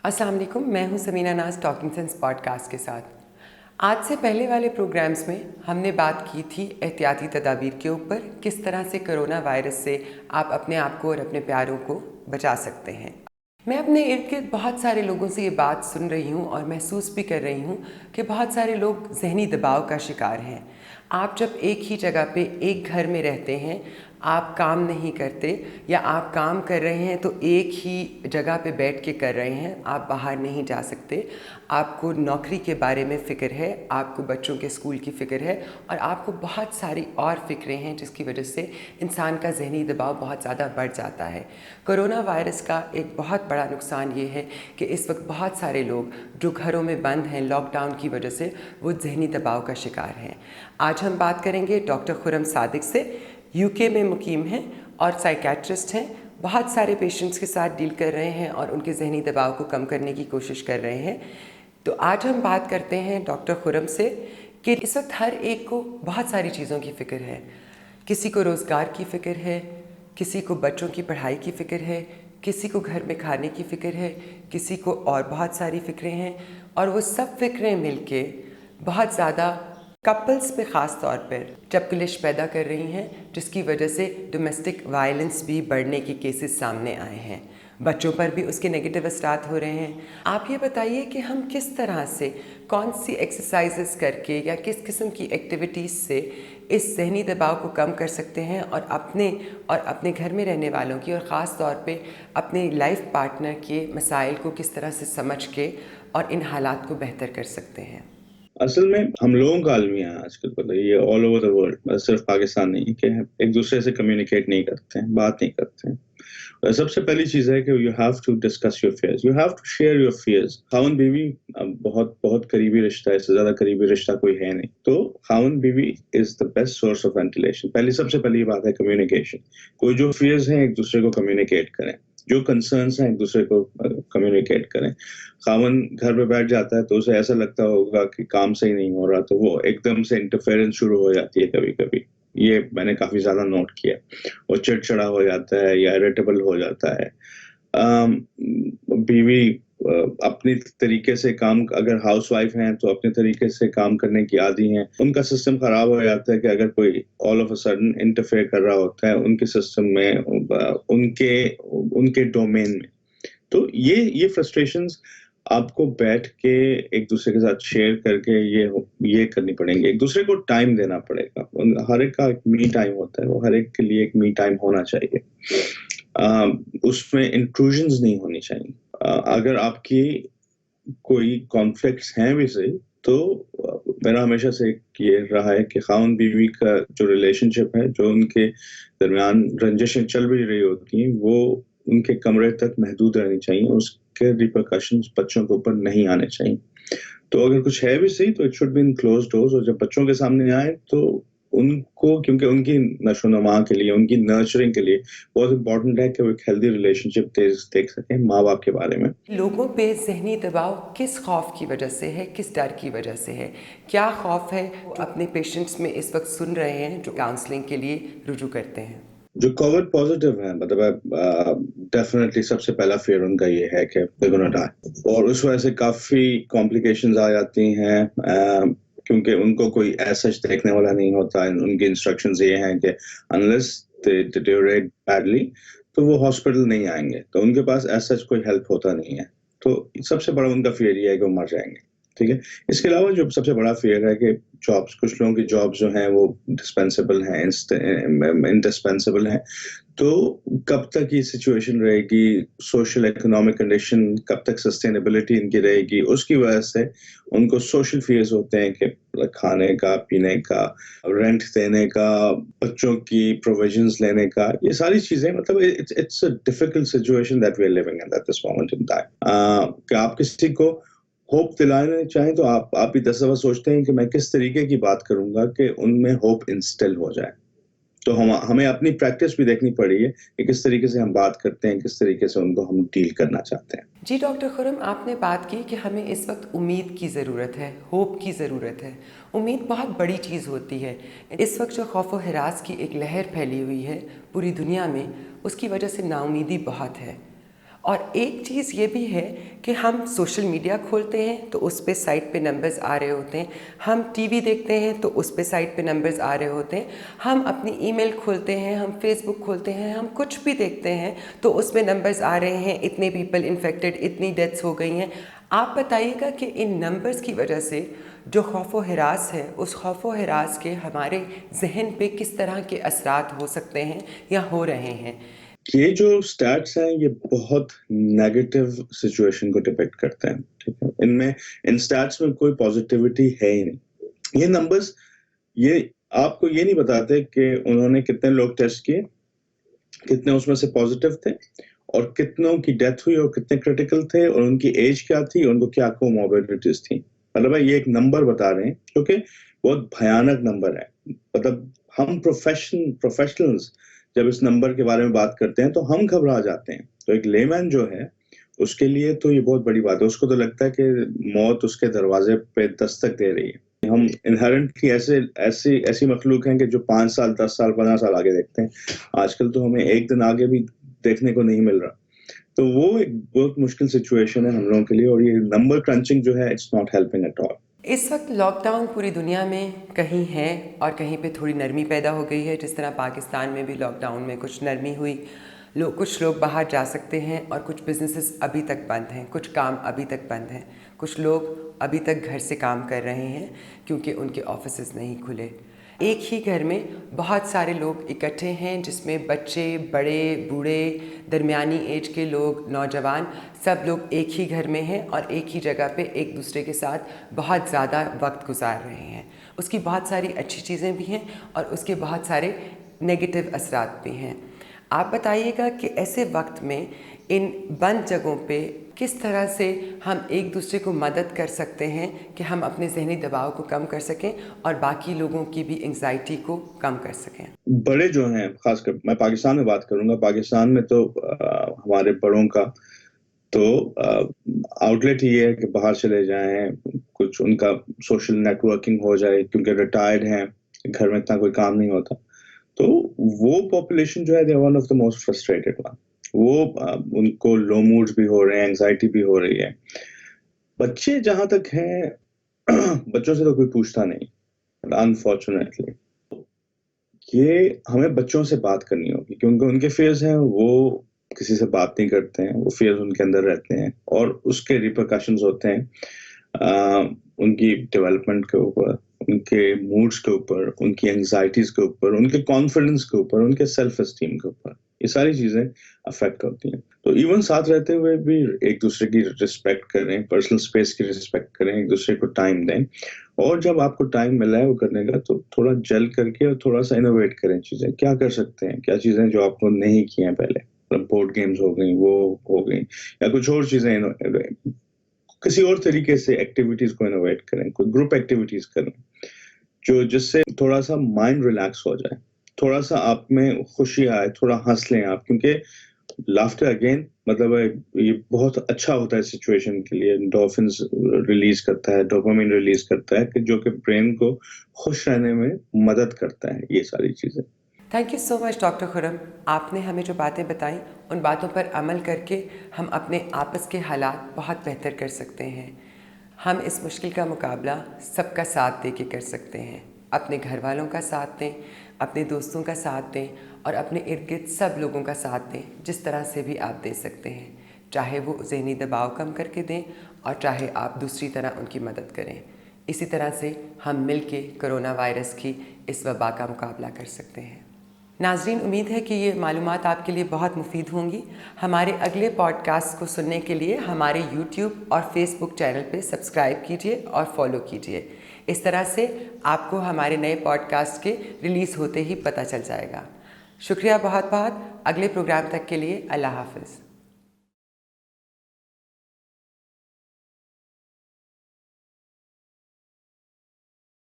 अस्सलाम वालेकुम, मैं हूं समीना नाज टॉकिंग सेंस पॉडकास्ट के साथ। आज से पहले वाले प्रोग्राम्स में हमने बात की थी एहतियाती तदाबीर के ऊपर, किस तरह से कोरोना वायरस से आप अपने आप को और अपने प्यारों को बचा सकते हैं। मैं अपने इर्द गिर्द बहुत सारे लोगों से ये बात सुन रही हूँ और महसूस भी कर रही हूँ कि बहुत सारे लोग ज़हनी दबाव का शिकार हैं। आप जब एक ही जगह पे एक घर में रहते हैं, आप काम नहीं करते या आप काम कर रहे हैं तो एक ही जगह पे बैठ के कर रहे हैं, आप बाहर नहीं जा सकते, आपको नौकरी के बारे में फ़िक्र है, आपको बच्चों के स्कूल की फ़िक्र है और आपको बहुत सारी और फ़िक्रें हैं जिसकी वजह से इंसान का ज़हनी दबाव बहुत ज़्यादा बढ़ जाता है। कोरोना वायरस का एक बहुत बड़ा नुकसान ये है कि इस वक्त बहुत सारे लोग जो घरों में बंद हैं लॉकडाउन की वजह से, वो ज़हनी दबाव का शिकार हैं। आज हम बात करेंगे डॉक्टर खुर्रम सादिक से। यूके में मुकीम हैं और साइकेट्रिस्ट हैं, बहुत सारे पेशेंट्स के साथ डील कर रहे हैं और उनके ज़हनी दबाव को कम करने की कोशिश कर रहे हैं। तो आज हम बात करते हैं डॉक्टर खुर्रम से कि इस वक्त हर एक को बहुत सारी चीज़ों की फ़िक्र है। किसी को रोज़गार की फ़िक्र है, किसी को बच्चों की पढ़ाई की फ़िक्र है, किसी को घर में खाने की फ़िक्र है, किसी को और बहुत सारी फ़िक्रें हैं और वो सब फ़िक्रें मिलके बहुत ज़्यादा कपल्स पे ख़ास तौर पर चपकलिश पैदा कर रही हैं, जिसकी वजह से डोमेस्टिक वायलेंस भी बढ़ने के केसेस सामने आए हैं। बच्चों पर भी उसके नेगेटिव असरात हो रहे हैं। आप ये बताइए कि हम किस तरह से, कौन सी एक्सरसाइजेस करके या किस किस्म की एक्टिविटीज़ से इस ज़हनी दबाव को कम कर सकते हैं और अपने घर में रहने वालों की और ख़ास तौर पे अपने लाइफ पार्टनर के मसाइल को किस तरह से समझ के और इन हालात को बेहतर कर सकते हैं। असल में हम लोगों का अलमिया है आजकल, पता है, ये ऑल ओवर द वर्ल्ड, सिर्फ पाकिस्तान नहीं, कि एक दूसरे से कम्युनिकेट नहीं करते हैं, बात नहीं करते हैं। और सबसे पहली चीज़ है कि you have to discuss your fears, you have to share your fears. खावन बीवी बहुत बहुत करीबी रिश्ता है, इससे ज़्यादा करीबी रिश्ता कोई है नहीं। तो खावन बीवी is the best source of ventilation. सबसे पहली बात है कम्युनिकेशन। कोई जो फियर्स हैं एक दूसरे को कम्युनिकेट करें, जो कंसर्न्स हैं एक दूसरे को कम्युनिकेट करें। खामन घर पे बैठ जाता है तो उसे ऐसा लगता होगा कि काम सही नहीं हो रहा, तो वो एकदम से इंटरफेरेंस शुरू हो जाती है कभी कभी। ये मैंने काफी ज्यादा नोट किया। वो चिड़चिड़ा हो जाता है या इरिटेबल हो जाता है। बीवी अपनी तरीके से काम, अगर हाउसवाइफ हैं तो अपने तरीके से काम करने की आदी हैं, उनका सिस्टम खराब हो जाता है कि अगर कोई all of a sudden interfere कर रहा होता है उनके सिस्टम में, उनके उनके डोमेन में। तो ये फ्रस्ट्रेशंस आपको बैठ के एक दूसरे के साथ शेयर करके ये करनी पड़ेंगे। एक दूसरे को टाइम देना पड़ेगा। हर एक का एक मी टाइम होता है, वो हर एक के लिए एक मी टाइम होना चाहिए। उसमें इंट्रूजन्स नहीं होनी चाहिए। अगर आपकी कोई कॉन्फ्लिक्ट्स हैं भी सही, तो मेरा हमेशा से ये रहा है कि खावन बीवी का जो रिलेशनशिप है, जो उनके दरमियान रंजिशें चल भी रही होती हैं, वो उनके कमरे तक महदूद रहनी चाहिए। उसके रिपरकशंस बच्चों के ऊपर नहीं आने चाहिए। तो अगर कुछ है भी सही तो it should be in closed doors, और जब बच्चों के सामने आए तो उनको, क्योंकि उनकी नशोनुमा के लिए, उनकी नर्चरिंग के लिए बहुत इंपॉर्टेंट है कि वो एक हेल्दी रिलेशनशिप देख सकें माँ बाप के बारे में। लोगों पे ज़हनी दबाव किस खौफ की वजह से है, किस डर की वजह से है? क्या खौफ है वो अपने पेशेंट्स में इस वक्त सुन रहे हैं जो काउंसलिंग के लिए रुजू करते हैं? जो कोविड पॉजिटिव है, मतलब डेफिनेटली सबसे पहला फियर उनका ये है कि they're gonna die, और उस वजह से काफी कॉम्प्लिकेशंस आ जाती हैं, क्योंकि उनको कोई ऐसा देखने वाला नहीं होता है। उनकी इंस्ट्रक्शंस ये हैं कि अनलेस दे डिटेरियोरेट बैडली तो वो हॉस्पिटल नहीं आएंगे, तो उनके पास ऐसा कोई हेल्प होता नहीं है। तो सबसे बड़ा उनका फियर ये है कि वो मर जाएंगे। ठीक है। इसके अलावा जो सबसे बड़ा फियर है कि जॉब्स, कुछ लोगों की जॉब्स जो हैं वो डिस्पेंसेबल हैं, इंडिस्पेंसेबल हैं। तो कब तक ये सिचुएशन रहेगी, सोशल इकोनॉमिक कंडीशन कब तक सस्टेनेबिलिटी इनकी रहेगी, उसकी वजह से उनको सोशल फियर्स होते हैं कि खाने का, पीने का, रेंट देने का, बच्चों की प्रोविजंस लेने का, ये सारी चीजें, मतलब it's a difficult situation that we are living in at this moment in time. कि आप किसी को होप दिलाना चाहें तो आप भी 10 दफा सोचते हैं कि मैं किस तरीके की बात करूंगा कि उनमें होप इंस्टिल हो जाए। तो हमें अपनी प्रैक्टिस भी देखनी पड़ी है कि किस तरीके से हम बात करते हैं, किस तरीके से उनको हम डील करना चाहते हैं। जी डॉक्टर खुर्रम, आपने बात की कि हमें इस वक्त उम्मीद की ज़रूरत है, होप की ज़रूरत है। उम्मीद बहुत बड़ी चीज़ होती है। इस वक्त जो खौफ व हिरास की एक लहर फैली हुई है पूरी दुनिया में, उसकी वजह से नाउमीदी बहुत है اور ایک چیज़ یہ بھی ہے کہ ہم سوشل میڈیا کھولتے ہیں تو اس پہ سائٹ پہ نمبرز آ رہے ہوتے ہیں، ہم ٹی وی دیکھتے ہیں تو اس پہ سائٹ پہ نمبرز آ رہے ہوتے ہیں، ہم اپنی ای میل کھولتے ہیں، ہم فیس بک کھولتے ہیں، ہم کچھ بھی دیکھتے ہیں تو اس میں نمبرز آ رہے ہیں، اتنے پیپل انفیکٹڈ، اتنی ڈیتھس ہو گئی ہیں۔ آپ بتائیے گا کہ ان نمبرز کی وجہ سے جو خوف و ہراس ہے، اس خوف و ہراس کے ہمارے ذہن پہ کس طرح کے اثرات ہو سکتے ہیں یا ہو رہے ہیں؟ یہ جو سٹیٹس ہیں یہ بہت نیگیٹو سچویشن کو ڈپیکٹ کرتے ہیں، ٹھیک ہے، ان سٹیٹس میں کوئی پازیٹیوٹی ہے ہی نہیں۔ یہ نمبرز یہ آپ کو یہ نہیں بتاتے کہ انہوں نے کتنے لوگ ٹیسٹ کیے، کتنے اس میں سے پازیٹیو تھے، اور کتنوں کی ڈیتھ ہوئی، اور کتنے کریٹیکل تھے، اور ان کی ایج کیا تھی، ان کو کیا کوموربیڈیٹیز تھیں۔ مطلب یہ ایک نمبر بتا رہے ہیں جو کہ بہت بھیانک نمبر ہے۔ مطلب ہم پروفیشنلز جب اس نمبر کے بارے میں بات کرتے ہیں تو ہم گھبرا جاتے ہیں، تو ایک لے مین جو ہے اس کے لیے تو یہ بہت بڑی بات ہے، اس کو تو لگتا ہے کہ موت اس کے دروازے پہ دستک دے رہی ہے۔ ہم انہرنٹلی ایسی مخلوق ہیں کہ جو 5 سال 10 سال 15 سال آگے دیکھتے ہیں، آج کل تو ہمیں ایک دن آگے بھی دیکھنے کو نہیں مل رہا، تو وہ ایک بہت مشکل سچویشن ہے ہم لوگوں کے لیے، اور یہ نمبر کرنچنگ جو ہے it's not helping at all. اس وقت لاک ڈاؤن پوری دنیا میں کہیں ہے اور کہیں پہ تھوڑی نرمی پیدا ہو گئی ہے، جس طرح پاکستان میں بھی لاک ڈاؤن میں کچھ نرمی ہوئی، کچھ لوگ باہر جا سکتے ہیں اور کچھ بزنسز ابھی تک بند ہیں، کچھ کام ابھی تک بند ہیں، کچھ لوگ ابھی تک گھر سے کام کر رہے ہیں کیونکہ ان کے آفیسز نہیں کھلے۔ ایک ہی گھر میں بہت سارے لوگ اکٹھے ہیں، جس میں بچے، بڑے، بوڑھے، درمیانی ایج کے لوگ، نوجوان، سب لوگ ایک ہی گھر میں ہیں اور ایک ہی جگہ پہ ایک دوسرے کے ساتھ بہت زیادہ وقت گزار رہے ہیں۔ اس کی بہت ساری اچھی چیزیں بھی ہیں اور اس کے بہت سارے نگیٹو اثرات بھی ہیں۔ آپ بتائیے گا کہ ایسے وقت میں ان بند جگہوں پہ کس طرح سے ہم ایک دوسرے کو مدد کر سکتے ہیں کہ ہم اپنے ذہنی دباؤ کو کم کر سکیں اور باقی لوگوں کی بھی انگزائٹی کو کم کر سکیں؟ بڑے جو ہیں، خاص کر میں پاکستان میں بات کروں گا، پاکستان میں تو ہمارے بڑوں کا تو آؤٹ لیٹ یہ ہے کہ باہر چلے جائیں، کچھ ان کا سوشل نیٹ ورکنگ ہو جائے، کیونکہ ریٹائرڈ ہیں، گھر میں اتنا کوئی کام نہیں ہوتا، تو وہ پاپولیشن جو ہے they one of the most frustrated one, وہ ان کو لو موڈز بھی ہو رہے ہیں، انگزائٹی بھی ہو رہی ہے۔ بچے جہاں تک ہیں بچوں سے تو کوئی پوچھتا نہیں، انفارچونیٹلی یہ ہمیں بچوں سے بات کرنی ہوگی، کیونکہ ان کے فیئرز ہیں، وہ کسی سے بات نہیں کرتے ہیں، وہ فیئرز ان کے اندر رہتے ہیں، اور اس کے ریپرکشنز ہوتے ہیں ان کی ڈیولپمنٹ کے اوپر، ان کے موڈز کے اوپر، ان کی انگزائٹیز کے اوپر، ان کے کانفیڈنس کے اوپر، ان کے سیلف اسٹیم کے اوپر، یہ ساری چیزیں افیکٹ ہوتی ہیں۔ تو ایون ساتھ رہتے ہوئے بھی ایک دوسرے کی رسپیکٹ کریں، پرسنل اسپیس کی رسپیکٹ کریں، ایک دوسرے کو ٹائم دیں، اور جب آپ کو ٹائم ملا ہے وہ کرنے کا تو تھوڑا جل کر کے اور تھوڑا سا انوویٹ کریں، چیزیں کیا کر سکتے ہیں، کیا چیزیں جو آپ کو نہیں کی ہیں پہلے، بورڈ گیمز ہو گئیں، وہ ہو گئیں، یا کچھ اور چیزیں، کسی اور طریقے سے ایکٹیویٹیز کو انوویٹ کریں، کوئی گروپ ایکٹیویٹیز کریں جو جس سے تھوڑا سا مائنڈ ریلیکس ہو جائے، تھوڑا سا آپ میں خوشی آئے، تھوڑا ہنس لیں آپ، کیونکہ لافٹر اگین مطلب یہ بہت اچھا ہوتا ہے سچویشن کے لیے، ڈوپامن ریلیز کرتا ہے، ڈوپامین ریلیز کرتا ہے، کہ جو کہ برین کو خوش رہنے میں مدد کرتا ہے، یہ ساری چیزیں۔ Thank you so much doctor Khurram, آپ نے ہمیں جو باتیں بتائیں ان باتوں پر عمل کر کے ہم اپنے آپس کے حالات بہت بہتر کر سکتے ہیں۔ ہم اس مشکل کا مقابلہ سب کا ساتھ دے کے کر سکتے ہیں، اپنے گھر والوں کا ساتھ دیں، اپنے دوستوں کا ساتھ دیں، اور اپنے ارد گرد سب لوگوں کا ساتھ دیں، جس طرح سے بھی آپ دے سکتے ہیں، چاہے وہ ذہنی دباؤ کم کر کے دیں اور چاہے آپ دوسری طرح ان کی مدد کریں۔ اسی طرح سے ہم مل کے کرونا وائرس کی اس وبا کا مقابلہ کر سکتے ہیں۔ ناظرین، امید ہے کہ یہ معلومات آپ کے لیے بہت مفید ہوں گی۔ ہمارے اگلے پوڈ کاسٹ کو سننے کے لیے ہمارے یوٹیوب اور فیس بک چینل پہ سبسکرائب کیجیے اور فالو کیجیے، اس طرح سے آپ کو ہمارے نئے پوڈ کاسٹ کے ریلیز ہوتے ہی پتہ چل جائے گا۔ شکریہ بہت بہت۔ اگلے پروگرام تک کے لیے اللہ حافظ۔